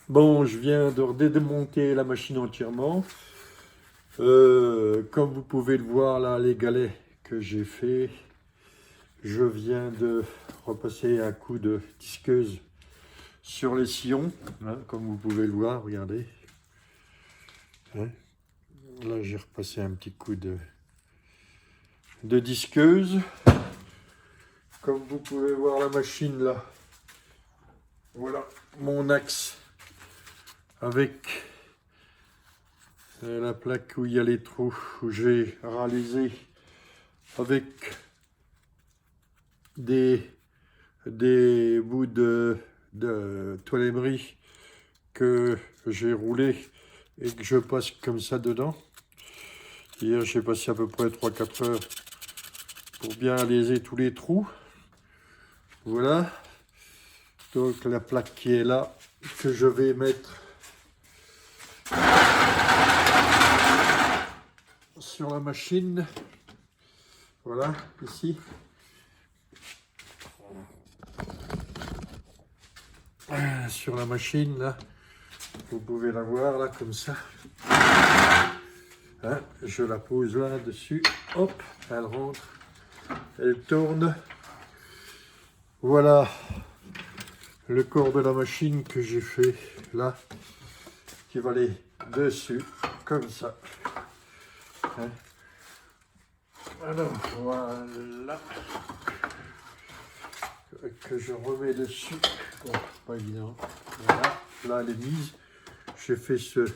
Bon, je viens de démonter la machine entièrement. Comme vous pouvez le voir là, les galets que j'ai fait, je viens de repasser un coup de disqueuse sur les sillons, hein, comme vous pouvez le voir, regardez. Hein, là, j'ai repassé un petit coup de disqueuse. Comme vous pouvez voir la machine là, voilà mon axe avec la plaque où il y a les trous, où j'ai réalisé avec des bouts de toilerie que j'ai roulé et que je passe comme ça dedans. Hier, j'ai passé à peu près 3-4 heures pour bien réaliser tous les trous. Voilà. Donc la plaque qui est là, que je vais mettre sur la machine. Voilà, ici. Sur la machine, là. Vous pouvez la voir, là, comme ça. Hein, je la pose là dessus. Hop, elle rentre. Elle tourne. Voilà le corps de la machine que j'ai fait là, qui va aller dessus, comme ça. Hein. Alors, voilà. Que je remets dessus. Bon, pas évident. Voilà, là elle est mise. J'ai fait ce...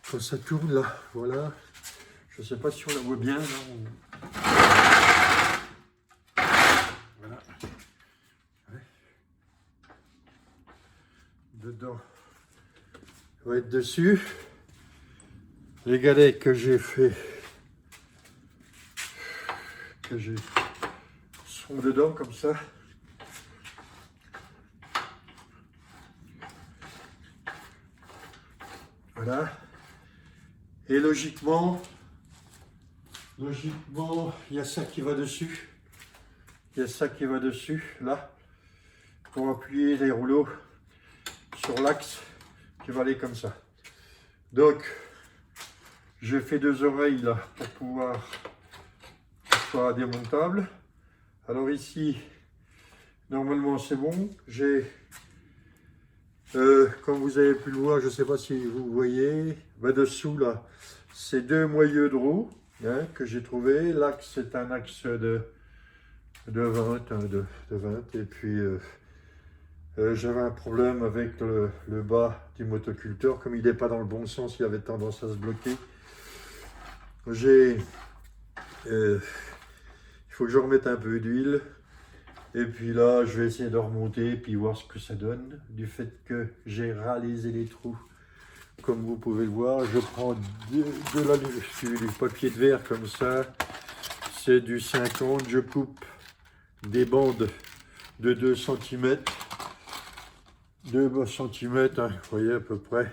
Quand ça tourne là, voilà. Je ne sais pas si on la voit bien là. Voilà. Ouais. Dedans, on va être dessus. Les galets que j'ai fait, sont dedans comme ça. Voilà. Et logiquement, il y a ça qui va dessus. Il y a ça qui va dessus, là, pour appuyer les rouleaux sur l'axe qui va aller comme ça. Donc, j'ai fait 2 oreilles là pour pouvoir que ce soit démontable. Alors ici, normalement c'est bon. J'ai, comme vous avez pu le voir, je ne sais pas si vous voyez, dessous là, c'est 2 moyeux de roue hein, que j'ai trouvé. L'axe c'est un axe de 20, hein, de 20. Et puis j'avais un problème avec le bas du motoculteur. Comme il n'est pas dans le bon sens, il avait tendance à se bloquer. Il faut que je remette un peu d'huile. Et puis là, je vais essayer de remonter et puis voir ce que ça donne. Du fait que j'ai réalisé les trous. Comme vous pouvez le voir, je prends du papier de verre comme ça. C'est du 50. Je coupe des bandes de 2 cm. 2 cm, hein, vous voyez à peu près.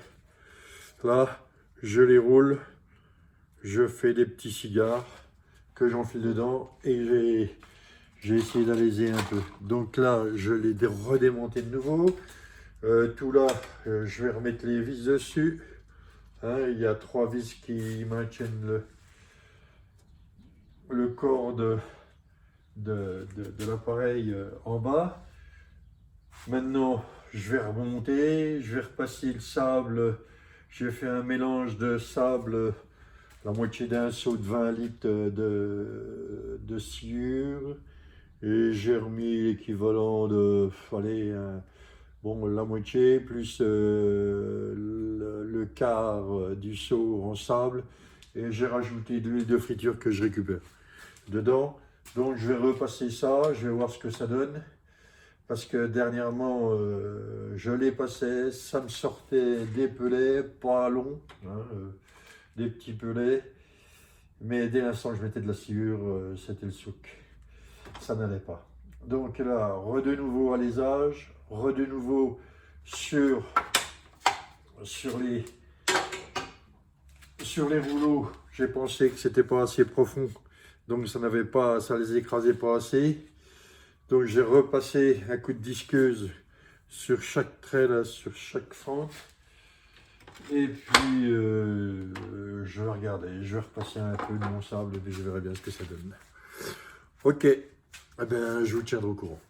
Là, je les roule. Je fais des petits cigares que j'enfile dedans et j'ai essayé d'alléger un peu. Donc là, je l'ai redémonté de nouveau. Tout là, je vais remettre les vis dessus. Hein, il y a 3 vis qui maintiennent le corps de l'appareil en bas. Maintenant, je vais remonter, je vais repasser le sable. J'ai fait un mélange de sable, la moitié d'un seau de 20 litres de sciure. Et j'ai remis l'équivalent de, allez, bon, la moitié plus le quart du seau en sable. Et j'ai rajouté de l'huile de friture que je récupère dedans. Donc je vais repasser ça, je vais voir ce que ça donne. Parce que dernièrement, je l'ai passé, ça me sortait des pelets, pas longs, hein, des petits pelets. Mais dès l'instant que je mettais de la sciure, c'était le souk. Ça n'allait pas. Donc là, de nouveau alésage, de nouveau sur les rouleaux. J'ai pensé que c'était pas assez profond, donc ça les écrasait pas assez. Donc j'ai repassé un coup de disqueuse sur chaque trait, là, sur chaque fente. Et puis, je vais regarder, je vais repasser un peu de mon sable et puis je verrai bien ce que ça donne. Ok, eh ben, je vous tiendrai au courant.